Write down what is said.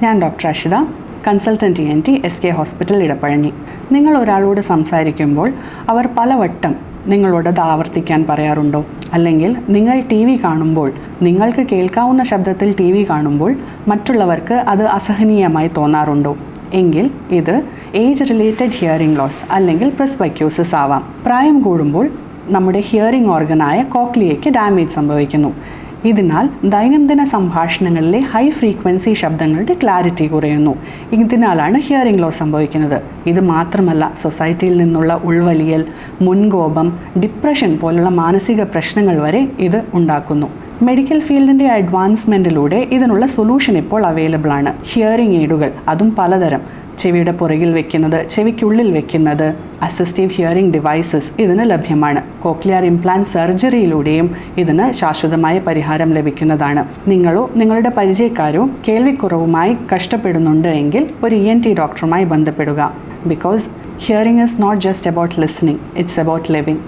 ഞാൻ doctor Ashitha, consultant ENT SK hospital Edappazhanji. നിങ്ങൾ ഒരാളോട് സംസാരിക്കുമ്പോൾ അവർ പലവട്ടം നിങ്ങളോട് അത് ആവർത്തിക്കാൻ പറയാറുണ്ടോ? അല്ലെങ്കിൽ നിങ്ങൾ TV കാണുമ്പോൾ, നിങ്ങൾക്ക് കേൾക്കാവുന്ന ശബ്ദത്തിൽ TV കാണുമ്പോൾ മറ്റുള്ളവർക്ക് അത് അസഹനീയമായി തോന്നാറുണ്ടോ? എങ്കിൽ ഇത് ഏജ് റിലേറ്റഡ് ഹിയറിംഗ് ലോസ് അല്ലെങ്കിൽ പ്രെസ്ബൈക്യൂസിസ് ആവാം. പ്രായം കൂടുമ്പോൾ നമ്മുടെ ഹിയറിംഗ് ഓർഗനായ കോക്ലിയയ്ക്ക് ഡാമേജ് സംഭവിക്കുന്നു. ഇതിനാൽ ദൈനംദിന സംഭാഷണങ്ങളിലെ ഹൈ ഫ്രീക്വൻസി ശബ്ദങ്ങളുടെ ക്ലാരിറ്റി കുറയുന്നു. ഇതിനാലാണ് ഹിയറിംഗ് ലോസ് സംഭവിക്കുന്നത്. ഇത് മാത്രമല്ല, സൊസൈറ്റിയിൽ നിന്നുള്ള ഉൾവലിയൽ, മുൻകോപം, ഡിപ്രഷൻ പോലുള്ള മാനസിക പ്രശ്നങ്ങൾ വരെ ഇത് ഉണ്ടാക്കുന്നു. മെഡിക്കൽ ഫീൽഡിൻ്റെ അഡ്വാൻസ്മെൻറ്റിലൂടെ ഇതിനുള്ള സൊല്യൂഷൻ ഇപ്പോൾ അവൈലബിൾ ആണ്. ഹിയറിംഗ് എയ്ഡുകൾ, അതും പലതരം. ചെവിയുടെ പുറകിൽ വെക്കുന്നത്, ചെവിക്കുള്ളിൽ വെക്കുന്നത്, അസിസ്റ്റീവ് ഹിയറിംഗ് ഡിവൈസസ് ഇതിന് ലഭ്യമാണ്. കോക്ലിയർ ഇംപ്ലാന്റ് സർജറിയിലൂടെയും ഇതിന് ശാശ്വതമായ പരിഹാരം ലഭിക്കുന്നതാണ്. നിങ്ങളോ നിങ്ങളുടെ പരിചയക്കാരോ കേൾവിക്കുറവുമായി കഷ്ടപ്പെടുന്നുണ്ട് എങ്കിൽ ഒരു ENT ഡോക്ടറുമായി ബന്ധപ്പെടുക. Because hearing is not just about listening, it's about living.